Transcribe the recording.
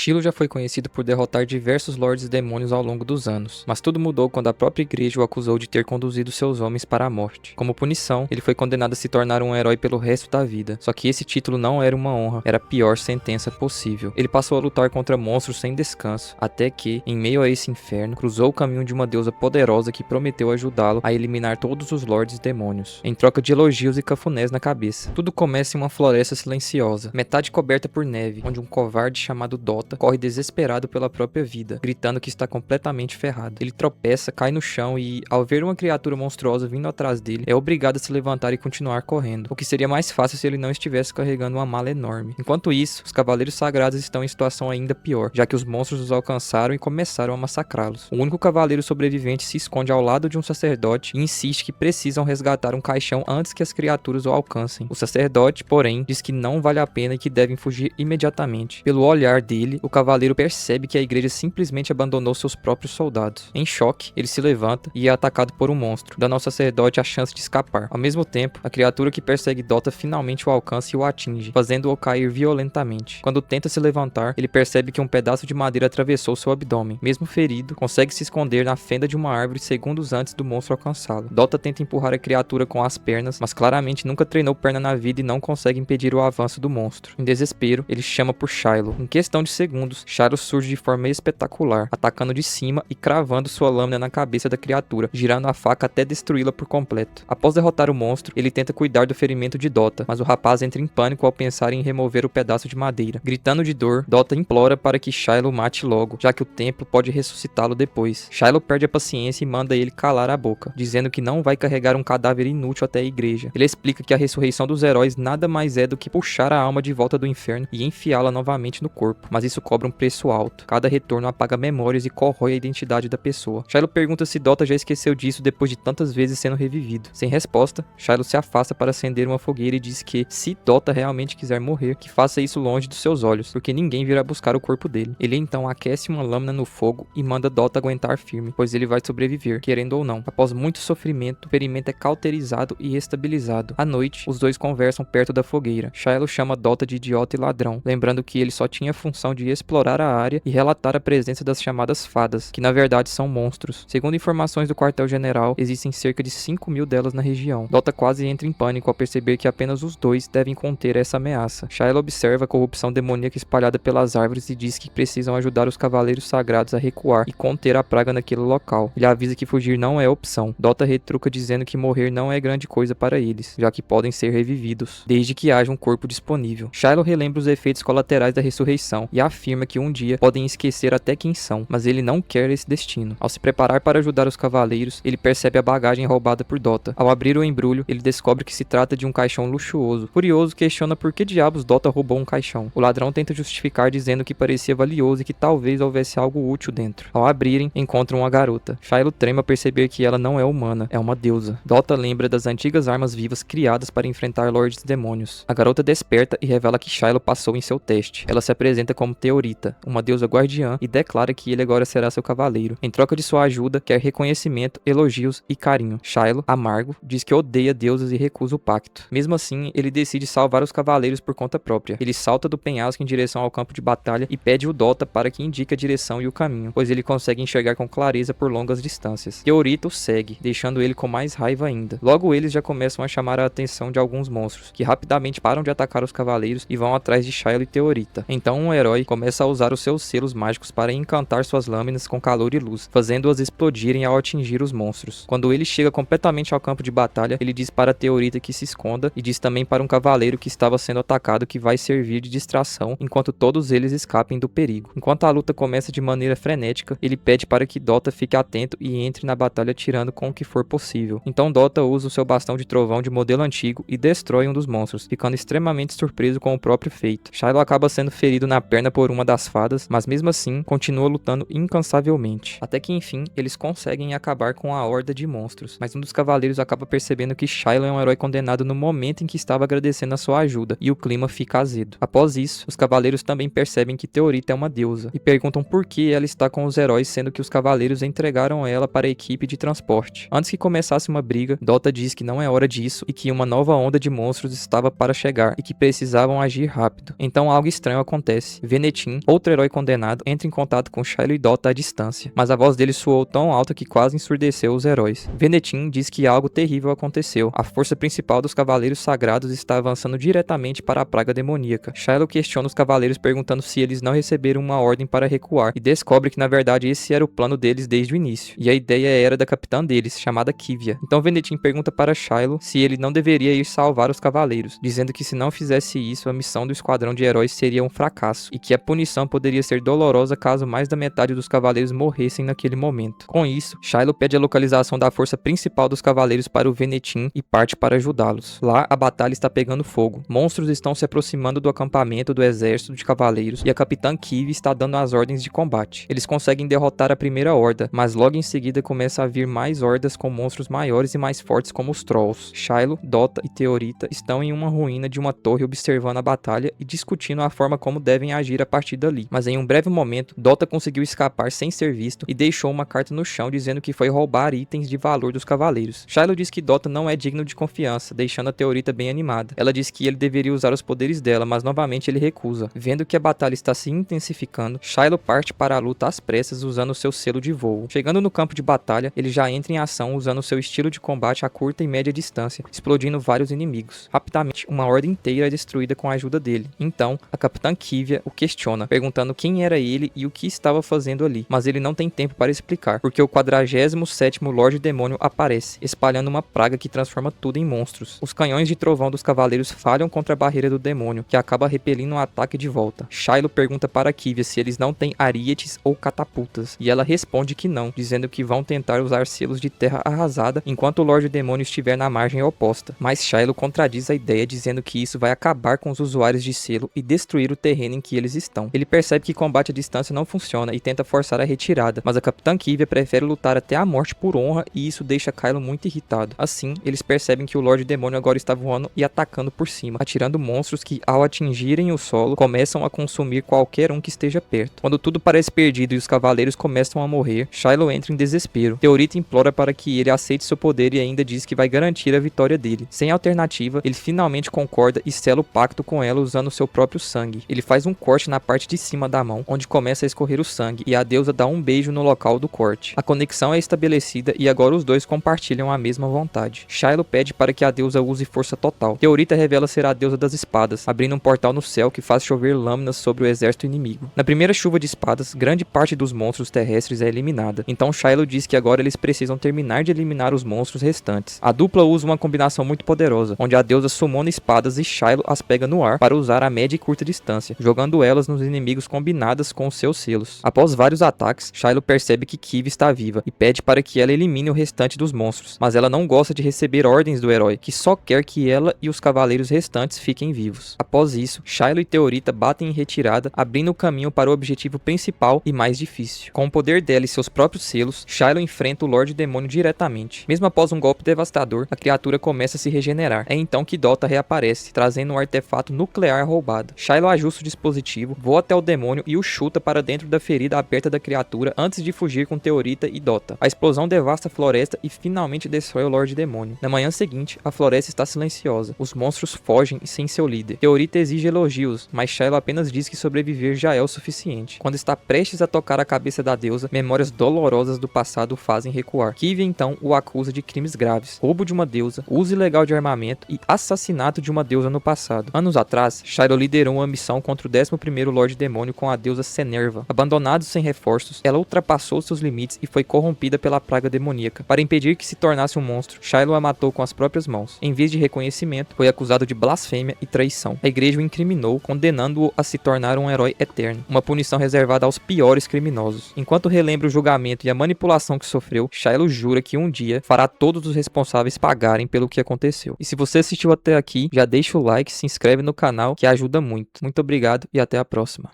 Shiloh já foi conhecido por derrotar diversos lordes demônios ao longo dos anos, mas tudo mudou quando a própria igreja o acusou de ter conduzido seus homens para a morte. Como punição, ele foi condenado a se tornar um herói pelo resto da vida, só que esse título não era uma honra, era a pior sentença possível. Ele passou a lutar contra monstros sem descanso, até que, em meio a esse inferno, cruzou o caminho de uma deusa poderosa que prometeu ajudá-lo a eliminar todos os lordes demônios, em troca de elogios e cafunés na cabeça. Tudo começa em uma floresta silenciosa, metade coberta por neve, onde um covarde chamado Dota corre desesperado pela própria vida, gritando que está completamente ferrado. Ele tropeça, cai no chão e, ao ver uma criatura monstruosa vindo atrás dele, é obrigado a se levantar e continuar correndo, o que seria mais fácil se ele não estivesse carregando uma mala enorme. Enquanto isso, os cavaleiros sagrados estão em situação ainda pior, já que os monstros os alcançaram e começaram a massacrá-los. O único cavaleiro sobrevivente se esconde ao lado de um sacerdote e insiste que precisam resgatar um caixão antes que as criaturas o alcancem. O sacerdote, porém, diz que não vale a pena e que devem fugir imediatamente. Pelo olhar dele, o cavaleiro percebe que a igreja simplesmente abandonou seus próprios soldados. Em choque, ele se levanta e é atacado por um monstro, dando ao sacerdote a chance de escapar. Ao mesmo tempo, a criatura que persegue Dota finalmente o alcança e o atinge, fazendo-o cair violentamente. Quando tenta se levantar, ele percebe que um pedaço de madeira atravessou seu abdômen. Mesmo ferido, consegue se esconder na fenda de uma árvore segundos antes do monstro alcançá-lo. Dota tenta empurrar a criatura com as pernas, mas claramente nunca treinou perna na vida e não consegue impedir o avanço do monstro. Em desespero, ele chama por Shiloh. Em questão de segundos, Shiloh surge de forma espetacular, atacando de cima e cravando sua lâmina na cabeça da criatura, girando a faca até destruí-la por completo. Após derrotar o monstro, ele tenta cuidar do ferimento de Dota, mas o rapaz entra em pânico ao pensar em remover o pedaço de madeira. Gritando de dor, Dota implora para que Shiloh mate logo, já que o templo pode ressuscitá-lo depois. Shiloh perde a paciência e manda ele calar a boca, dizendo que não vai carregar um cadáver inútil até a igreja. Ele explica que a ressurreição dos heróis nada mais é do que puxar a alma de volta do inferno e enfiá-la novamente no corpo, mas isso cobra um preço alto. Cada retorno apaga memórias e corrói a identidade da pessoa. Shiloh pergunta se Dota já esqueceu disso depois de tantas vezes sendo revivido. Sem resposta, Shiloh se afasta para acender uma fogueira e diz que, se Dota realmente quiser morrer, que faça isso longe dos seus olhos, porque ninguém virá buscar o corpo dele. Ele então aquece uma lâmina no fogo e manda Dota aguentar firme, pois ele vai sobreviver, querendo ou não. Após muito sofrimento, o ferimento é cauterizado e estabilizado. À noite, os dois conversam perto da fogueira. Shiloh chama Dota de idiota e ladrão, lembrando que ele só tinha a função de explorar a área e relatar a presença das chamadas fadas, que na verdade são monstros. Segundo informações do quartel-general, existem cerca de 5.000 delas na região. Dota quase entra em pânico ao perceber que apenas os dois devem conter essa ameaça. Shiloh observa a corrupção demoníaca espalhada pelas árvores e diz que precisam ajudar os cavaleiros sagrados a recuar e conter a praga naquele local. Ele avisa que fugir não é opção. Dota retruca dizendo que morrer não é grande coisa para eles, já que podem ser revividos, desde que haja um corpo disponível. Shiloh relembra os efeitos colaterais da ressurreição e afirma que um dia podem esquecer até quem são, mas ele não quer esse destino. Ao se preparar para ajudar os cavaleiros, ele percebe a bagagem roubada por Dota. Ao abrir o embrulho, ele descobre que se trata de um caixão luxuoso. Furioso, questiona por que diabos Dota roubou um caixão. O ladrão tenta justificar dizendo que parecia valioso e que talvez houvesse algo útil dentro. Ao abrirem, encontram uma garota. Shiloh treme ao perceber que ela não é humana, é uma deusa. Dota lembra das antigas armas vivas criadas para enfrentar lordes demônios. A garota desperta e revela que Shiloh passou em seu teste. Ela se apresenta como Teorita, uma deusa guardiã, e declara que ele agora será seu cavaleiro. Em troca de sua ajuda, quer reconhecimento, elogios e carinho. Shiloh, amargo, diz que odeia deuses e recusa o pacto. Mesmo assim, ele decide salvar os cavaleiros por conta própria. Ele salta do penhasco em direção ao campo de batalha e pede o Dota para que indique a direção e o caminho, pois ele consegue enxergar com clareza por longas distâncias. Teorita o segue, deixando ele com mais raiva ainda. Logo eles já começam a chamar a atenção de alguns monstros, que rapidamente param de atacar os cavaleiros e vão atrás de Shiloh e Teorita. Então um herói começa a usar os seus selos mágicos para encantar suas lâminas com calor e luz, fazendo-as explodirem ao atingir os monstros. Quando ele chega completamente ao campo de batalha, ele diz para Teorita que se esconda e diz também para um cavaleiro que estava sendo atacado que vai servir de distração enquanto todos eles escapem do perigo. Enquanto a luta começa de maneira frenética, ele pede para que Dota fique atento e entre na batalha atirando com o que for possível. Então Dota usa o seu bastão de trovão de modelo antigo e destrói um dos monstros, ficando extremamente surpreso com o próprio feito. Shiloh acaba sendo ferido na perna por uma das fadas, mas mesmo assim continua lutando incansavelmente. Até que enfim, eles conseguem acabar com a horda de monstros, mas um dos cavaleiros acaba percebendo que Shiloh é um herói condenado no momento em que estava agradecendo a sua ajuda, e o clima fica azedo. Após isso, os cavaleiros também percebem que Teorita é uma deusa, e perguntam por que ela está com os heróis, sendo que os cavaleiros entregaram ela para a equipe de transporte. Antes que começasse uma briga, Dota diz que não é hora disso e que uma nova onda de monstros estava para chegar e que precisavam agir rápido. Então algo estranho acontece. Venetim, outro herói condenado, entra em contato com Shiloh e Dota à distância, mas a voz dele soou tão alta que quase ensurdeceu os heróis. Venetim diz que algo terrível aconteceu. A força principal dos Cavaleiros Sagrados está avançando diretamente para a praga demoníaca. Shiloh questiona os Cavaleiros perguntando se eles não receberam uma ordem para recuar, e descobre que na verdade esse era o plano deles desde o início, e a ideia era da capitã deles, chamada Kivia. Então Venetim pergunta para Shiloh se ele não deveria ir salvar os Cavaleiros, dizendo que se não fizesse isso, a missão do esquadrão de heróis seria um fracasso, e que a punição poderia ser dolorosa caso mais da metade dos Cavaleiros morressem naquele momento. Com isso, Shiloh pede a localização da força principal dos Cavaleiros para o Venetim e parte para ajudá-los. Lá, a batalha está pegando fogo. Monstros estão se aproximando do acampamento do exército de Cavaleiros e a capitã Kivia está dando as ordens de combate. Eles conseguem derrotar a primeira horda, mas logo em seguida começa a vir mais hordas com monstros maiores e mais fortes como os Trolls. Shiloh, Dota e Teorita estão em uma ruína de uma torre observando a batalha e discutindo a forma como devem agir a partir dali. Mas em um breve momento, Dota conseguiu escapar sem ser visto e deixou uma carta no chão dizendo que foi roubar itens de valor dos Cavaleiros. Shiloh diz que Dota não é digno de confiança, deixando a Teorita bem animada. Ela diz que ele deveria usar os poderes dela, mas novamente ele recusa. Vendo que a batalha está se intensificando, Shiloh parte para a luta às pressas usando seu selo de voo. Chegando no campo de batalha, ele já entra em ação usando seu estilo de combate a curta e média distância, explodindo vários inimigos. Rapidamente, uma horda inteira é destruída com a ajuda dele. Então, a capitã Kivia o questiona, perguntando quem era ele e o que estava fazendo ali, mas ele não tem tempo para explicar, porque o 47º Lorde Demônio aparece, espalhando uma praga que transforma tudo em monstros. Os canhões de trovão dos Cavaleiros falham contra a barreira do demônio, que acaba repelindo um ataque de volta. Shiloh pergunta para Kivia se eles não têm arietes ou catapultas, e ela responde que não, dizendo que vão tentar usar selos de terra arrasada enquanto o Lorde Demônio estiver na margem oposta. Mas Shiloh contradiz a ideia, dizendo que isso vai acabar com os usuários de selo e destruir o terreno em que eles estão. Ele percebe que combate à distância não funciona e tenta forçar a retirada, mas a capitã Kivia prefere lutar até a morte por honra e isso deixa Shiloh muito irritado. Assim, eles percebem que o Lorde Demônio agora está voando e atacando por cima, atirando monstros que, ao atingirem o solo, começam a consumir qualquer um que esteja perto. Quando tudo parece perdido e os Cavaleiros começam a morrer, Shiloh entra em desespero. Teorita implora para que ele aceite seu poder e ainda diz que vai garantir a vitória dele. Sem alternativa, ele finalmente concorda e sela o pacto com ela usando seu próprio sangue. Ele faz um corte na parte de cima da mão, onde começa a escorrer o sangue, e a deusa dá um beijo no local do corte. A conexão é estabelecida e agora os dois compartilham a mesma vontade. Shiloh pede para que a deusa use força total. Teorita revela ser a deusa das espadas, abrindo um portal no céu que faz chover lâminas sobre o exército inimigo. Na primeira chuva de espadas, grande parte dos monstros terrestres é eliminada, então Shiloh diz que agora eles precisam terminar de eliminar os monstros restantes. A dupla usa uma combinação muito poderosa, onde a deusa summona espadas e Shiloh as pega no ar para usar a média e curta distância, jogando elas nos inimigos combinadas com os seus selos. Após vários ataques, Shiloh percebe que Kivia está viva e pede para que ela elimine o restante dos monstros, mas ela não gosta de receber ordens do herói, que só quer que ela e os cavaleiros restantes fiquem vivos. Após isso, Shiloh e Teorita batem em retirada, abrindo o caminho para o objetivo principal e mais difícil. Com o poder dela e seus próprios selos, Shiloh enfrenta o Lorde Demônio diretamente. Mesmo após um golpe devastador, a criatura começa a se regenerar. É então que Dota reaparece, trazendo um artefato nuclear roubado. Shiloh ajusta o dispositivo, voa até o demônio e o chuta para dentro da ferida aberta da criatura antes de fugir com Teorita e Dota. A explosão devasta a floresta e finalmente destrói o Lorde Demônio. Na manhã seguinte, a floresta está silenciosa. Os monstros fogem sem seu líder. Teorita exige elogios, mas Shiloh apenas diz que sobreviver já é o suficiente. Quando está prestes a tocar a cabeça da deusa, memórias dolorosas do passado o fazem recuar. Kivia então o acusa de crimes graves, roubo de uma deusa, uso ilegal de armamento e assassinato de uma deusa no passado. Anos atrás, Shiloh liderou uma missão contra o 11º Lorde Demônio com a deusa Senerva. Abandonada sem reforços, ela ultrapassou seus limites e foi corrompida pela praga demoníaca. Para impedir que se tornasse um monstro, Shiloh a matou com as próprias mãos. Em vez de reconhecimento, foi acusado de blasfêmia e traição. A igreja o incriminou, condenando-o a se tornar um herói eterno, uma punição reservada aos piores criminosos. Enquanto relembra o julgamento e a manipulação que sofreu, Shiloh jura que um dia fará todos os responsáveis pagarem pelo que aconteceu. E se você assistiu até aqui, já deixa o like, se inscreve no canal que ajuda muito. Muito obrigado e até a próxima.